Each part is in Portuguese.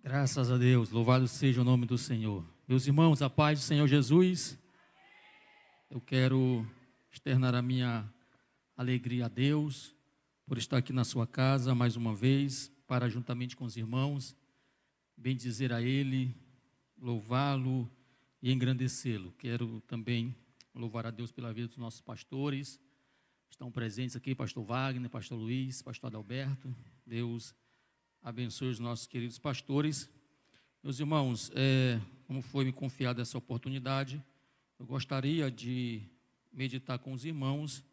Graças a Deus, louvado seja o nome do Senhor. Meus irmãos, a paz do Senhor Jesus, eu quero externar a minha alegria a Deus por estar aqui na sua casa mais uma vez, para juntamente com os irmãos, bendizer a Ele, louvá-lo e engrandecê-lo. Quero também louvar a Deus pela vida dos nossos pastores, estão presentes aqui, pastor Wagner, pastor Luiz, pastor Adalberto. Deus abençoe os nossos queridos pastores. Meus irmãos, como foi me confiada essa oportunidade, eu gostaria de meditar com os irmãos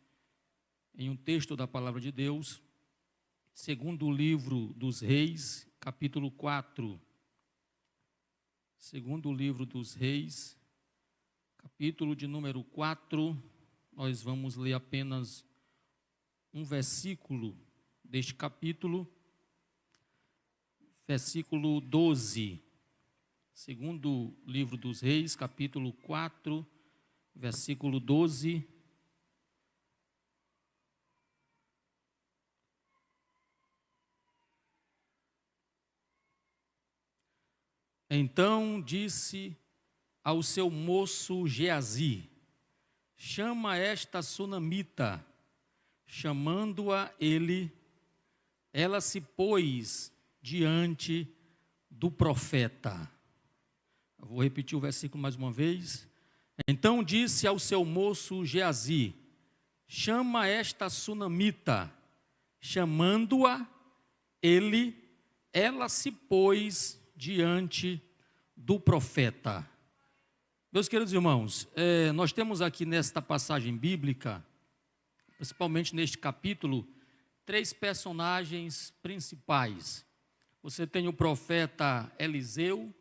em um texto da palavra de Deus, segundo o livro dos Reis, capítulo 4. Segundo o livro dos Reis, capítulo de número 4, nós vamos ler apenas um versículo deste capítulo, versículo 12. Segundo livro dos Reis, capítulo 4, versículo 12. Então disse ao seu moço Geazi: chama esta sunamita. Chamando-a ele, ela se pôs diante do profeta. Eu vou repetir o versículo mais uma vez. Então disse ao seu moço Geazi: chama esta sunamita. Chamando-a ele, ela se pôs diante do profeta. Meus queridos irmãos, nós temos aqui nesta passagem bíblica, principalmente neste capítulo, três personagens principais. Você tem o profeta Eliseu,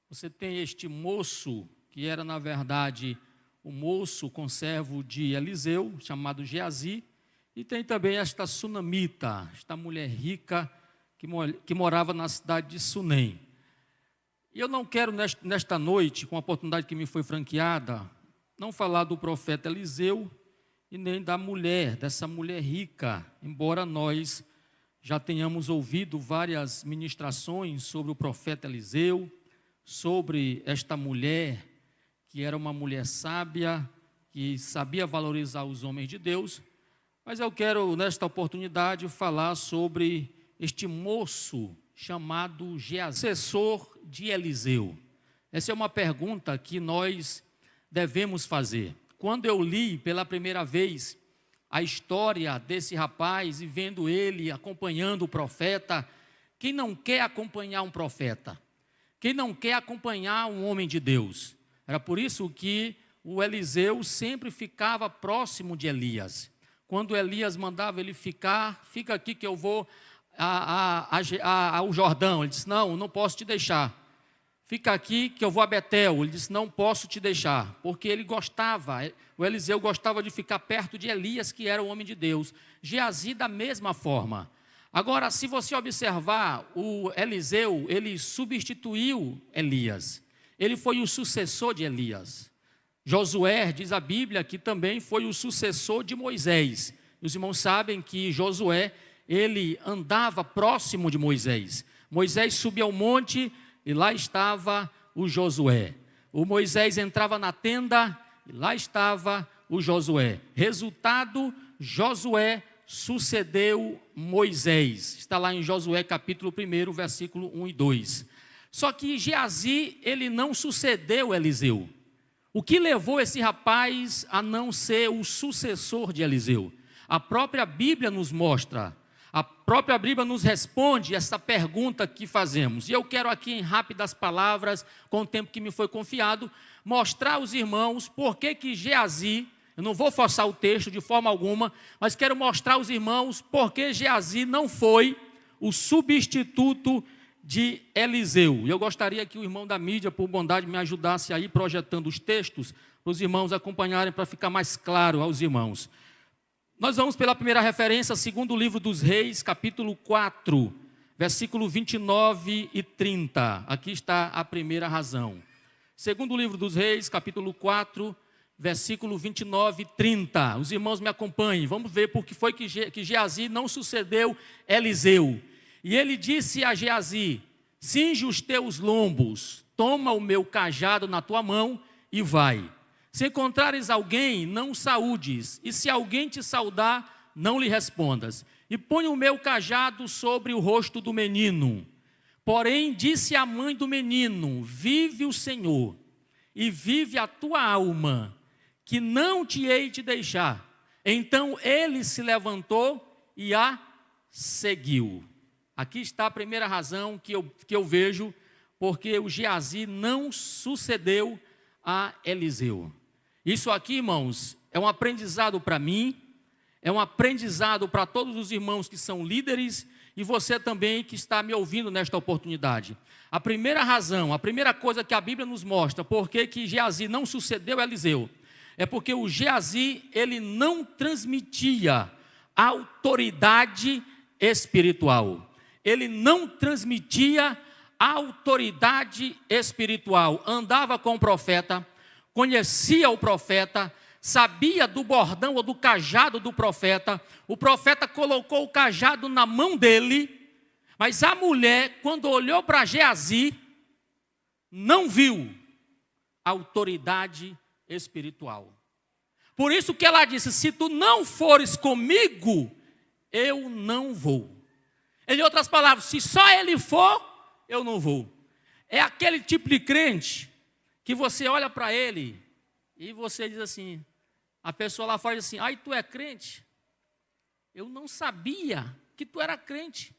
você tem este moço, que era na verdade o moço conservo de Eliseu, chamado Geazi, e tem também esta sunamita, esta mulher rica que morava na cidade de Sunem. E eu não quero nesta noite, com a oportunidade que me foi franqueada, não falar do profeta Eliseu e nem da mulher, dessa mulher rica, embora nós já tenhamos ouvido várias ministrações sobre o profeta Eliseu, sobre esta mulher, que era uma mulher sábia, que sabia valorizar os homens de Deus, mas eu quero, nesta oportunidade, falar sobre este moço chamado Geazi, sucessor de Eliseu. Essa é uma pergunta que nós devemos fazer. Quando eu li pela primeira vez a história desse rapaz e vendo ele acompanhando o profeta, quem não quer acompanhar um profeta? Quem não quer acompanhar um homem de Deus? Era por isso que o Eliseu sempre ficava próximo de Elias. Quando Elias mandava ele fica aqui que eu vou ao Jordão. Ele disse: não posso te deixar. Fica aqui que eu vou a Betel. Ele disse: não posso te deixar, porque ele gostava, o Eliseu gostava de ficar perto de Elias, que era o homem de Deus. Geazi da mesma forma. Agora, se você observar, o Eliseu, ele substituiu Elias. Ele foi o sucessor de Elias. Josué, diz a Bíblia, que também foi o sucessor de Moisés. Os irmãos sabem que Josué, ele andava próximo de Moisés. Moisés subia ao monte e lá estava o Josué. O Moisés entrava na tenda e lá estava o Josué. Resultado, Josué sucedeu Moisés. Está lá em Josué capítulo 1, versículo 1 e 2. Só que Geazi, ele não sucedeu Eliseu. O que levou esse rapaz a não ser o sucessor de Eliseu? A própria Bíblia nos mostra. A própria Bíblia nos responde essa pergunta que fazemos. E eu quero aqui, em rápidas palavras, com o tempo que me foi confiado, mostrar aos irmãos por que Geazi, eu não vou forçar o texto de forma alguma, mas quero mostrar aos irmãos por que Geazi não foi o substituto de Eliseu. E eu gostaria que o irmão da mídia, por bondade, me ajudasse aí projetando os textos, para os irmãos acompanharem, para ficar mais claro aos irmãos. Nós vamos pela primeira referência, segundo o livro dos Reis, capítulo 4, versículo 29 e 30. Aqui está a primeira razão. Segundo o livro dos Reis, capítulo 4, versículo 29 e 30. Os irmãos me acompanhem. Vamos ver por que foi que Geazi não sucedeu Eliseu. E ele disse a Geazi: cinge os teus lombos, toma o meu cajado na tua mão e vai. Se encontrares alguém, não o saúdes, e se alguém te saudar, não lhe respondas. E põe o meu cajado sobre o rosto do menino. Porém, disse a mãe do menino: vive o Senhor, e vive a tua alma, que não te hei de deixar. Então ele se levantou e a seguiu. Aqui está a primeira razão que eu vejo, porque o Geazi não sucedeu a Eliseu. Isso aqui, irmãos, é um aprendizado para mim, é um aprendizado para todos os irmãos que são líderes e você também que está me ouvindo nesta oportunidade. A primeira razão, a primeira coisa que a Bíblia nos mostra, por que Geazi não sucedeu a Eliseu, é porque o Geazi, ele não transmitia autoridade espiritual. Ele não transmitia autoridade espiritual. Andava com o profeta, conhecia o profeta, sabia do bordão ou do cajado do profeta. O profeta colocou o cajado na mão dele, mas a mulher, quando olhou para Geazi, não viu autoridade espiritual. Por isso que ela disse: se tu não fores comigo, eu não vou. Em outras palavras, se só ele for, eu não vou. É aquele tipo de crente que você olha para ele e você diz assim, a pessoa lá fora diz assim: ai, tu é crente? Eu não sabia que tu era crente.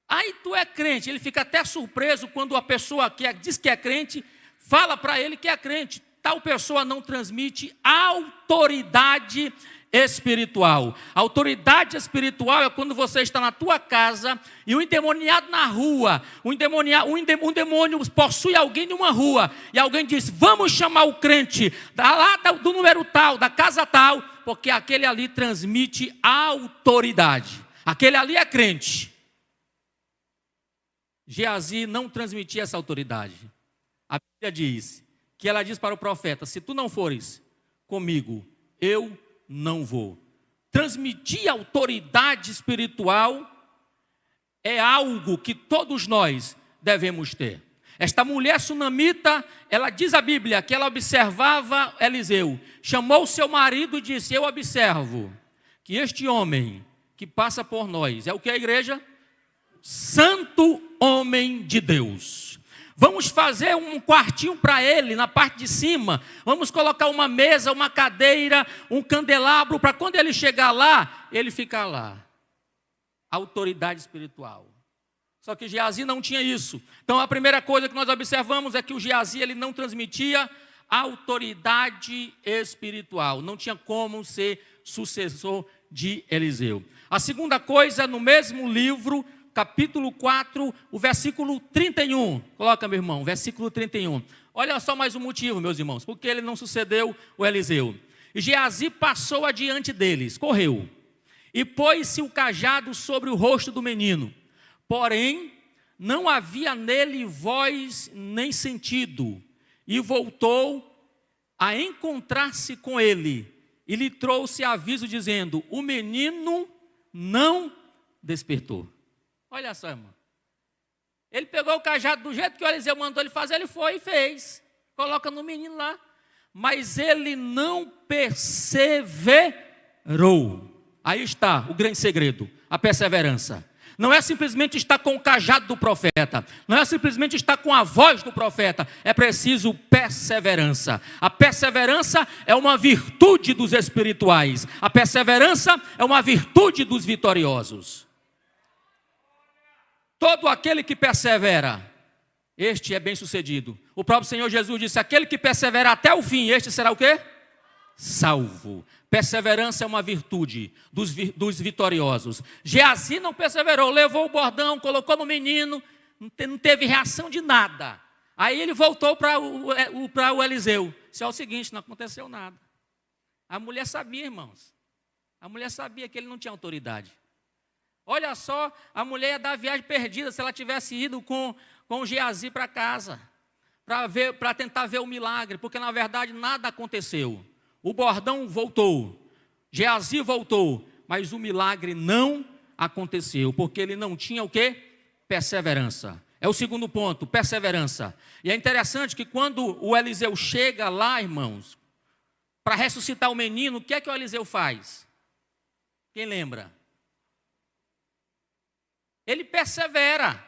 Ai, tu é crente. Ele fica até surpreso quando a pessoa que diz que é crente fala para ele que é crente. Tal pessoa não transmite autoridade espiritual. Autoridade espiritual é quando você está na tua casa e um endemoniado na rua, um demônio possui alguém em uma rua e alguém diz: vamos chamar o crente lá do número tal, da casa tal, porque aquele ali transmite autoridade. Aquele ali é crente. Geazi não transmitia essa autoridade. A Bíblia diz que ela diz para o profeta: se tu não fores comigo, eu não vou. Transmitir autoridade espiritual é algo que todos nós devemos ter. Esta mulher sunamita, ela diz a Bíblia que ela observava Eliseu, chamou seu marido e disse: eu observo que este homem que passa por nós é o que a igreja? Santo homem de Deus. Vamos fazer um quartinho para ele na parte de cima. Vamos colocar uma mesa, uma cadeira, um candelabro, para quando ele chegar lá, ele ficar lá. Autoridade espiritual. Só que Geazi não tinha isso. Então a primeira coisa que nós observamos é que o Geazi, ele não transmitia autoridade espiritual. Não tinha como ser sucessor de Eliseu. A segunda coisa, no mesmo livro, capítulo 4, o versículo 31. Coloca, meu irmão, versículo 31. Olha só mais um motivo, meus irmãos, porque ele não sucedeu o Eliseu. E Geazi passou adiante deles, correu, e pôs-se o cajado sobre o rosto do menino. Porém, não havia nele voz nem sentido. E voltou a encontrar-se com ele, e lhe trouxe aviso dizendo: o menino não despertou. Olha só, irmão. Ele pegou o cajado do jeito que o Eliseu mandou ele fazer, ele foi e fez. Coloca no menino lá. Mas ele não perseverou. Aí está o grande segredo, a perseverança. Não é simplesmente estar com o cajado do profeta. Não é simplesmente estar com a voz do profeta. É preciso perseverança. A perseverança é uma virtude dos espirituais. A perseverança é uma virtude dos vitoriosos. Todo aquele que persevera, este é bem sucedido. O próprio Senhor Jesus disse: aquele que persevera até o fim, este será o quê? Salvo. Perseverança é uma virtude dos vitoriosos. Geazi não perseverou, levou o bordão, colocou no menino, não teve reação de nada. Aí ele voltou para o Eliseu. Isso é o seguinte: não aconteceu nada. A mulher sabia, irmãos. A mulher sabia que ele não tinha autoridade. Olha só, a mulher ia dar viagem perdida se ela tivesse ido com Geazi para casa, para tentar ver o milagre, porque na verdade nada aconteceu. O bordão voltou, Geazi voltou, mas o milagre não aconteceu, porque ele não tinha o quê? Perseverança. É o segundo ponto, perseverança. E é interessante que quando o Eliseu chega lá, irmãos, para ressuscitar o menino, o que é que o Eliseu faz? Quem lembra? Ele persevera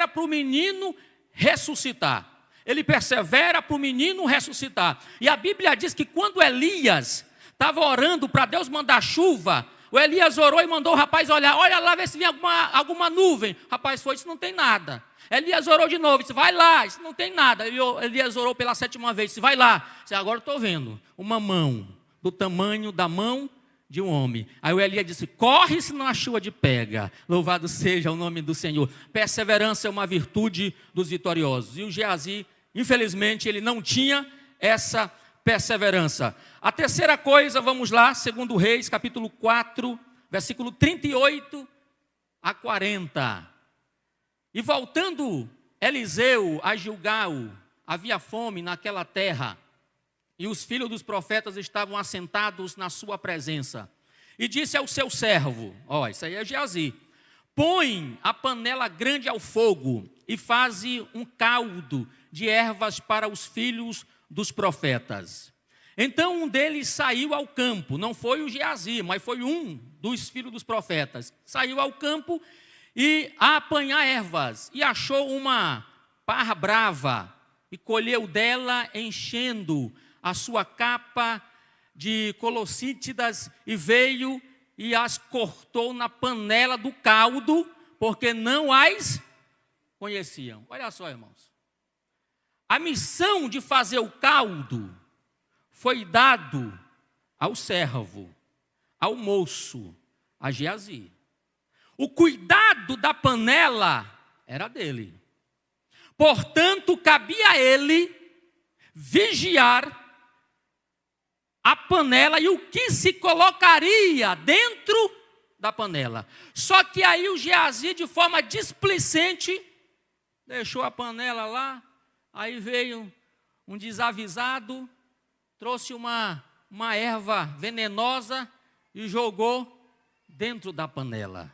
para o menino ressuscitar. Ele persevera para o menino ressuscitar. E a Bíblia diz que quando Elias estava orando para Deus mandar chuva, o Elias orou e mandou o rapaz olhar, olha lá, ver se vem alguma nuvem. O rapaz foi, isso não tem nada. Elias orou de novo, disse, vai lá, isso não tem nada. Elias orou pela 7ª vez, disse, vai lá. Disse, agora estou vendo uma mão do tamanho da mão de um homem. Aí o Elias disse, corre senão a chuva te pega. Louvado seja o nome do Senhor. Perseverança é uma virtude dos vitoriosos. E o Geazi, infelizmente, ele não tinha essa perseverança. A terceira coisa, vamos lá, 2 Reis, capítulo 4, versículo 38 a 40. E voltando Eliseu a Gilgal, havia fome naquela terra, e os filhos dos profetas estavam assentados na sua presença. E disse ao seu servo, isso aí é Geazi, põe a panela grande ao fogo e faze um caldo de ervas para os filhos dos profetas. Então um deles saiu ao campo, não foi o Geazi, mas foi um dos filhos dos profetas. Saiu ao campo e a apanhar ervas, e achou uma parra brava, e colheu dela, enchendo a sua capa de colossítidas, e veio e as cortou na panela do caldo, porque não as conheciam. Olha só, irmãos. A missão de fazer o caldo foi dado ao servo, ao moço, a Geazi. O cuidado da panela era dele. Portanto, cabia a ele vigiar a panela e o que se colocaria dentro da panela. Só que aí o Geazi, de forma displicente, deixou a panela lá, aí veio um desavisado, trouxe uma erva venenosa e jogou dentro da panela.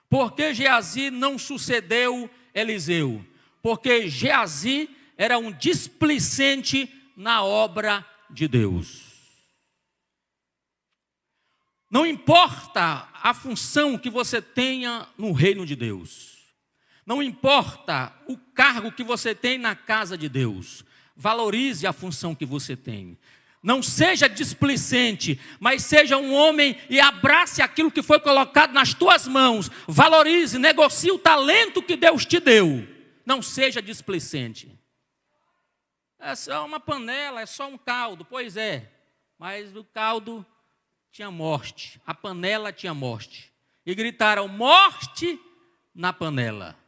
Por que Geazi não sucedeu Eliseu? Porque Geazi era um displicente na obra de Deus. Não importa a função que você tenha no reino de Deus. Não importa o cargo que você tem na casa de Deus. Valorize a função que você tem. Não seja displicente, mas seja um homem e abrace aquilo que foi colocado nas tuas mãos. Valorize, negocie o talento que Deus te deu. Não seja displicente. É só uma panela, é só um caldo. Pois é, mas o caldo tinha morte, a panela tinha morte. E gritaram, morte na panela.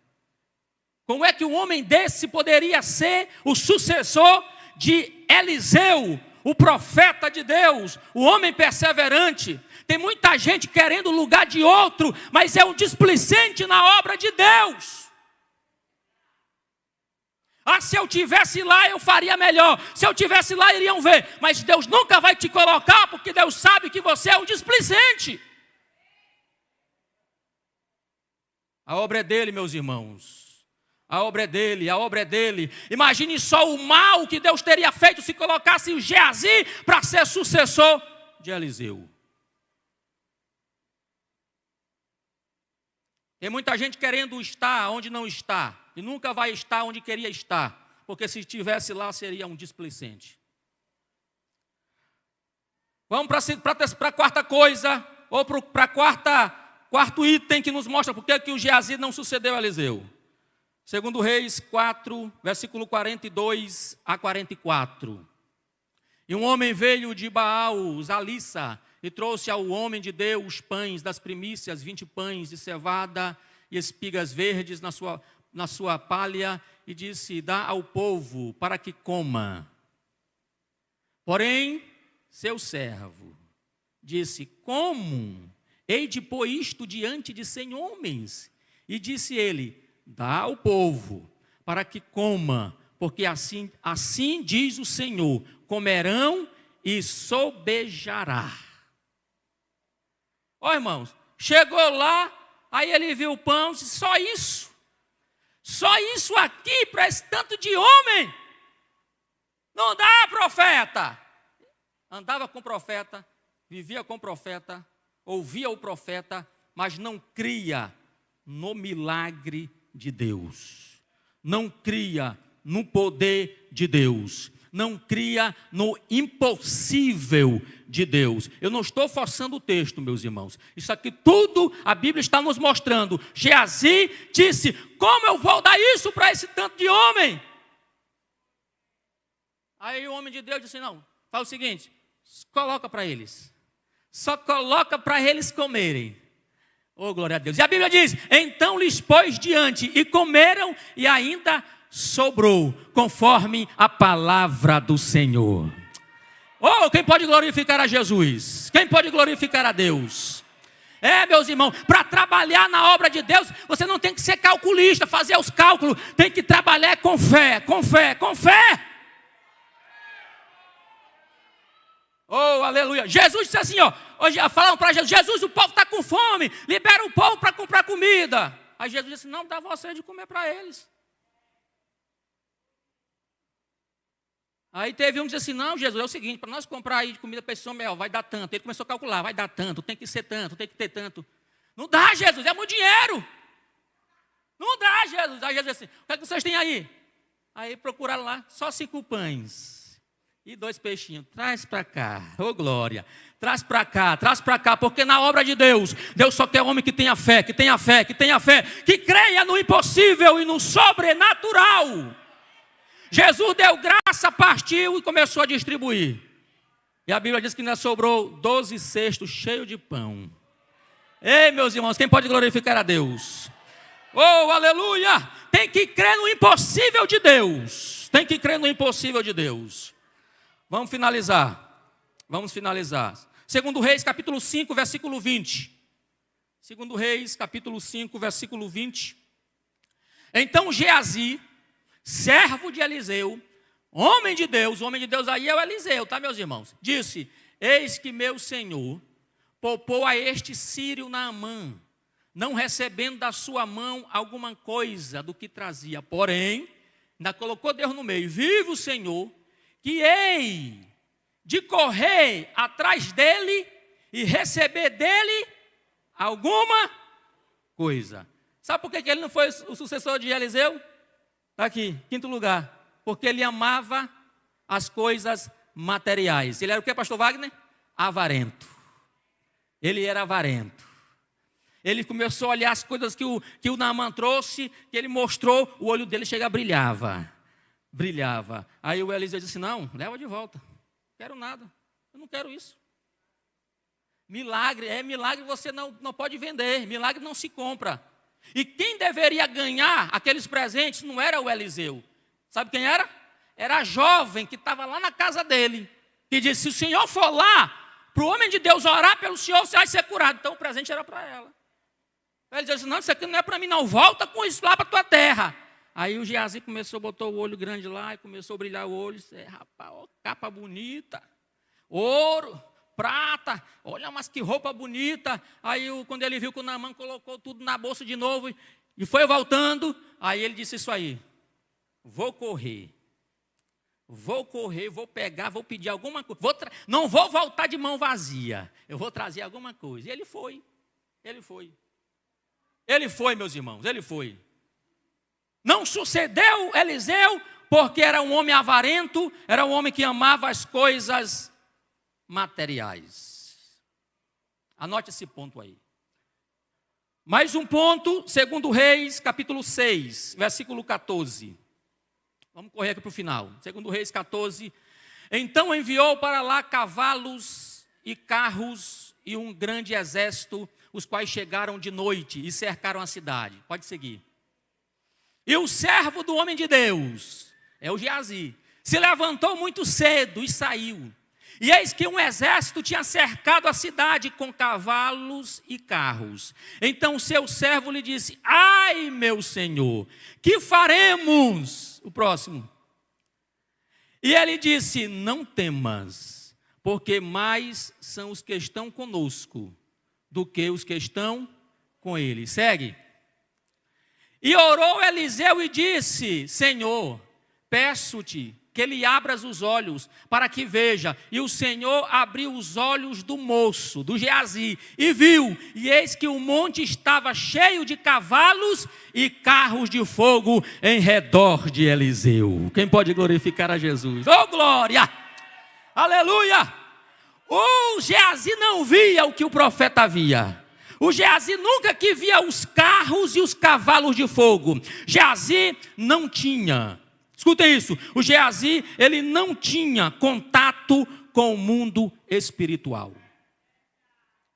Como é que um homem desse poderia ser o sucessor de Eliseu, o profeta de Deus, o homem perseverante? Tem muita gente querendo o lugar de outro, mas é um displicente na obra de Deus. Se eu tivesse lá, eu faria melhor. Se eu tivesse lá, iriam ver. Mas Deus nunca vai te colocar, porque Deus sabe que você é um displicente. A obra é dele, meus irmãos. A obra é dele, a obra é dele. Imagine só o mal que Deus teria feito se colocasse o Geazi para ser sucessor de Eliseu. Tem muita gente querendo estar onde não está. E nunca vai estar onde queria estar. Porque se estivesse lá, seria um displicente. Vamos para a quarta coisa, ou para quarto item que nos mostra porque que o Geazi não sucedeu a Eliseu. 2 Reis 4, versículo 42 a 44. E um homem veio de Baal, Zalissa, e trouxe ao homem de Deus pães das primícias, 20 pães de cevada e espigas verdes na sua palha, e disse, dá ao povo para que coma. Porém, seu servo disse, como hei de pôr isto diante de 100 homens? E disse ele, dá ao povo para que coma, porque assim diz o Senhor, comerão e sobejará. Irmãos, chegou lá, aí ele viu o pão, disse, só isso? Só isso aqui para esse tanto de homem? Não dá, profeta. Andava com o profeta, vivia com o profeta, ouvia o profeta, mas não cria no milagre de Deus. Não cria no poder de Deus. Não cria no impossível de Deus. Eu não estou forçando o texto, meus irmãos. Isso aqui tudo a Bíblia está nos mostrando. Geazi disse: como eu vou dar isso para esse tanto de homem? Aí o homem de Deus disse: não, faz o seguinte, coloca para eles. Só coloca para eles comerem. Oh, glória a Deus. E a Bíblia diz: então lhes pôs diante, e comeram, e ainda sobrou, conforme a palavra do Senhor. Oh, quem pode glorificar a Jesus? Quem pode glorificar a Deus? Meus irmãos, para trabalhar na obra de Deus, você não tem que ser calculista, fazer os cálculos, tem que trabalhar com fé, com fé, com fé. Oh, aleluia. Jesus disse assim, hoje falaram para Jesus: Jesus, o povo está com fome, libera o povo para comprar comida. Aí Jesus disse: não, dá você de comer para eles. Aí teve um que disse assim: não, Jesus, é o seguinte, para nós comprar aí de comida para esse homem, vai dar tanto. Ele começou a calcular: vai dar tanto, tem que ser tanto, tem que ter tanto. Não dá, Jesus, é muito dinheiro. Não dá, Jesus. Aí Jesus disse assim: o que é que vocês têm aí? Aí procuraram lá, só 5 pães e 2 peixinhos. Traz para cá, ô glória. Traz para cá, porque na obra de Deus, Deus só quer homem que tenha fé, que tenha fé, que tenha fé, que creia no impossível e no sobrenatural. Jesus deu graça, partiu e começou a distribuir. E a Bíblia diz que ainda sobrou 12 cestos cheios de pão. Ei, meus irmãos, quem pode glorificar a Deus? Oh, aleluia! Tem que crer no impossível de Deus. Tem que crer no impossível de Deus. Vamos finalizar. 2 Reis, capítulo 5, versículo 20. 2 Reis, capítulo 5, versículo 20. Então Geazi, servo de Eliseu, homem de Deus, o homem de Deus aí é o Eliseu, tá, meus irmãos? Disse: eis que meu senhor poupou a este sírio Naamã, não recebendo da sua mão alguma coisa do que trazia. Porém, ainda colocou Deus no meio: vive o Senhor, que hei de correr atrás dele e receber dele alguma coisa. Sabe por que ele não foi o sucessor de Eliseu? Está aqui, 5º lugar. Porque ele amava as coisas materiais. Ele era o que, pastor Wagner? Avarento. Ele era avarento. Ele começou a olhar as coisas que o Naamã trouxe, que ele mostrou, o olho dele brilhava. Aí o Eliseu disse: não, leva de volta. Não quero nada, eu não quero isso. Milagre você não pode vender, milagre não se compra. E quem deveria ganhar aqueles presentes não era o Eliseu. Sabe quem era? Era a jovem que estava lá na casa dele, que disse: se o senhor for lá, para o homem de Deus orar pelo senhor, você vai ser curado. Então o presente era para ela. Ele disse: não, isso aqui não é para mim não, volta com isso lá para a tua terra. Aí o Geazi botou o olho grande lá e começou a brilhar o olho. Disse: rapaz, ó, capa bonita, ouro, prata, olha, mas que roupa bonita. Aí quando ele viu que o Naamã colocou tudo na bolsa de novo e foi voltando, aí ele disse isso aí: vou correr, vou pegar, vou pedir alguma coisa, não vou voltar de mão vazia, eu vou trazer alguma coisa. E ele foi, meus irmãos, ele foi. Não sucedeu Eliseu, porque era um homem avarento, era um homem que amava as coisas materiais. Anote esse ponto aí. Mais um ponto, 2 Reis, capítulo 6, versículo 14. Vamos correr aqui para o final. 2 Reis 14. Então enviou para lá cavalos e carros e um grande exército, os quais chegaram de noite e cercaram a cidade. Pode seguir. E o servo do homem de Deus, é o Geazi, se levantou muito cedo e saiu. E eis que um exército tinha cercado a cidade com cavalos e carros. Então o seu servo lhe disse: ai, meu senhor, que faremos? O próximo. E ele disse: não temas, porque mais são os que estão conosco do que os que estão com ele. Segue. E orou Eliseu e disse: Senhor, peço-te que lhe abras os olhos, para que veja. E o Senhor abriu os olhos do moço, do Geazi, e viu, e eis que o monte estava cheio de cavalos e carros de fogo em redor de Eliseu. Quem pode glorificar a Jesus? Oh, glória! Aleluia! O Geazi não via o que o profeta via. O Geazi nunca que via os carros e os cavalos de fogo. Geazi não tinha. Escutem isso, o Geazi, ele não tinha contato com o mundo espiritual.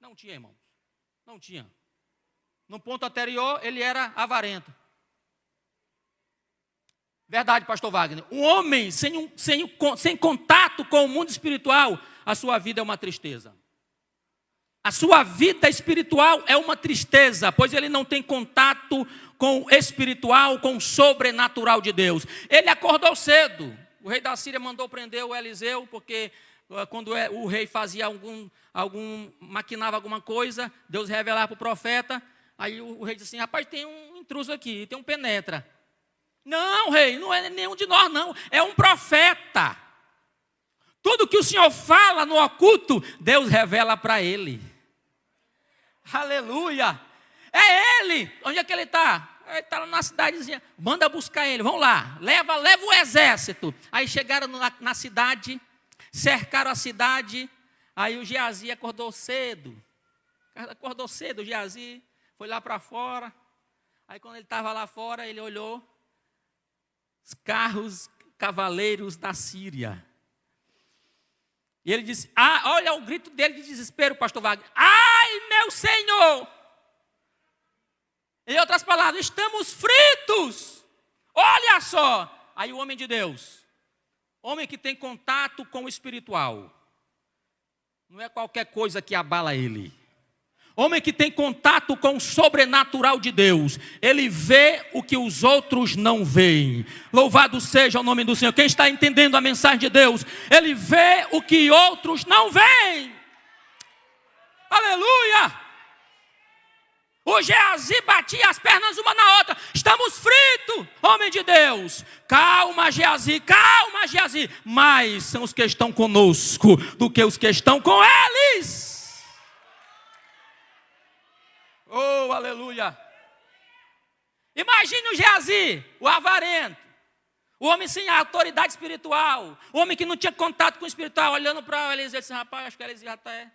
Não tinha, irmão. Não tinha. No ponto anterior, ele era avarento. Verdade, pastor Wagner. Um homem sem contato com o mundo espiritual, a sua vida é uma tristeza. A sua vida espiritual é uma tristeza, pois ele não tem contato com o espiritual, com o sobrenatural de Deus. Ele acordou cedo. O rei da Síria mandou prender o Eliseu, porque quando o rei fazia maquinava alguma coisa, Deus revelava para o profeta. Aí o rei disse assim: rapaz, tem um intruso aqui, tem um penetra. Não, rei, não é nenhum de nós não, é um profeta. Tudo que o Senhor fala no oculto, Deus revela para ele. Aleluia! É ele! Onde é que ele está? Ele está lá na cidadezinha. Manda buscar ele, vamos lá. Leva o exército. Aí chegaram na cidade, cercaram a cidade. Aí o Geazi acordou cedo. O Geazi foi lá para fora. Aí quando ele estava lá fora, ele olhou os carros cavaleiros da Síria. E ele disse: olha o grito dele de desespero, pastor Wagner. Ai, meu Senhor! Em outras palavras, estamos fritos. Olha só. Aí o homem de Deus, homem que tem contato com o espiritual, não é qualquer coisa que abala ele. Homem que tem contato com o sobrenatural de Deus, ele vê o que os outros não veem. Louvado seja o nome do Senhor. Quem está entendendo a mensagem de Deus, ele vê o que outros não veem. Aleluia! O Geazi batia as pernas uma na outra. Estamos fritos, homem de Deus. Calma, Geazi, calma, Geazi. Mais são os que estão conosco do que os que estão com eles. Oh, aleluia. Imagine o Geazi, o avarento, o homem sem autoridade espiritual, o homem que não tinha contato com o espiritual, olhando para Eliseu e disse: rapaz, acho que Eliseu já está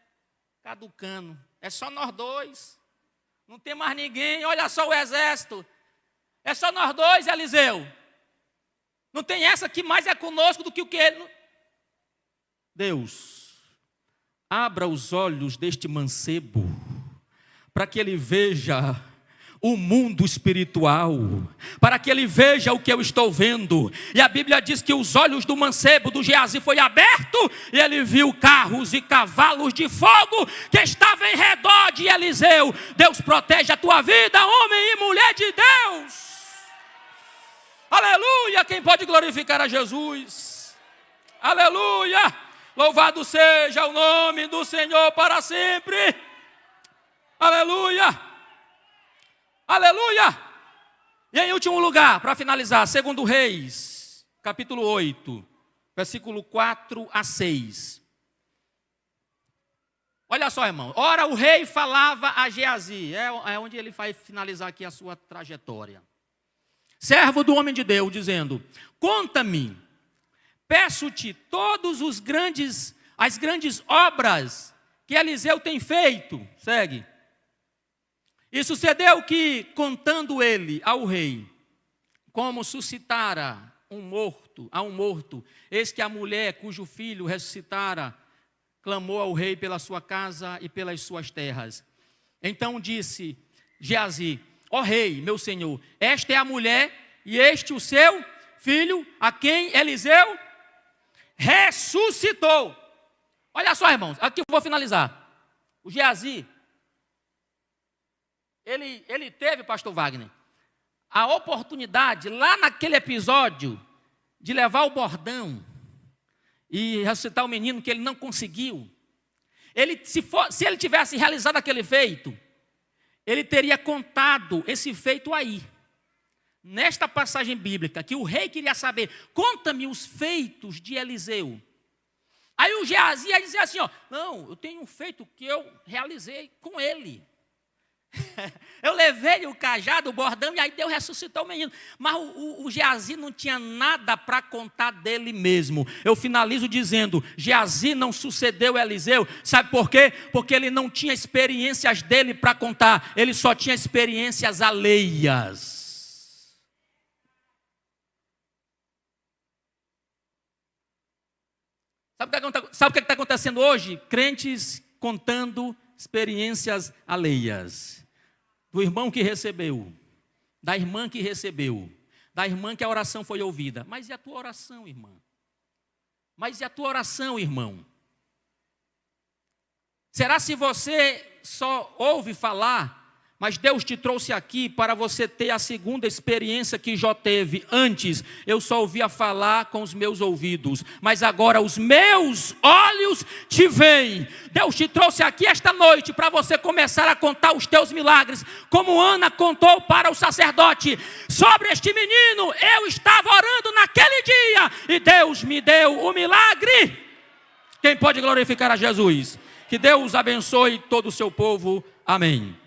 caducando. É só nós dois. Não tem mais ninguém, olha só o exército. É só nós dois, Eliseu. Não tem essa que mais é conosco do que o que ele. Deus, abra os olhos deste mancebo, para que ele veja o mundo espiritual, para que ele veja o que eu estou vendo. E a Bíblia diz que os olhos do mancebo, do Geazi, foi aberto, e ele viu carros e cavalos de fogo que estavam em redor de Eliseu. Deus protege a tua vida, homem e mulher de Deus. Aleluia! Quem pode glorificar a Jesus? Aleluia! Louvado seja o nome do Senhor para sempre. Aleluia! Aleluia! E em último lugar, para finalizar, 2 Reis, capítulo 8, versículo 4 a 6. Olha só, irmão. Ora, o rei falava a Geazi, é onde ele vai finalizar aqui a sua trajetória. Servo do homem de Deus, dizendo: conta-me, peço-te todos as grandes obras que Eliseu tem feito. Segue. E sucedeu que, contando ele ao rei, como suscitara a um morto, eis que a mulher cujo filho ressuscitara, clamou ao rei pela sua casa e pelas suas terras. Então disse Geazi: ó rei, meu senhor, esta é a mulher e este o seu filho, a quem Eliseu ressuscitou. Olha só, irmãos, aqui eu vou finalizar. O Geazi, ele teve, pastor Wagner, a oportunidade, lá naquele episódio, de levar o bordão e ressuscitar o menino, que ele não conseguiu. Se ele tivesse realizado aquele feito, ele teria contado esse feito aí. nesta passagem bíblica, que o rei queria saber, conta-me os feitos de Eliseu. Aí o Geazi ia dizer assim, ó, não, eu tenho um feito que eu realizei com ele. Eu levei o cajado, o bordão, e aí Deus ressuscitou o menino. Mas o Geazi não tinha nada para contar dele mesmo. Eu finalizo dizendo, Geazi não sucedeu Eliseu. Sabe por quê? Porque ele não tinha experiências dele para contar. Ele só tinha experiências alheias. Sabe o que está acontecendo hoje? Crentes contando experiências alheias. Do irmão que recebeu, da irmã que recebeu, da irmã que a oração foi ouvida. Mas e a tua oração, irmã? Mas e a tua oração, irmão? Será se você só ouve falar, mas Deus te trouxe aqui para você ter a segunda experiência que Jó teve? Antes, eu só ouvia falar com os meus ouvidos, mas agora os meus olhos te veem. Deus te trouxe aqui esta noite para você começar a contar os teus milagres, como Ana contou para o sacerdote. Sobre este menino, eu estava orando naquele dia, e Deus me deu o milagre. Quem pode glorificar a Jesus? Que Deus abençoe todo o seu povo. Amém.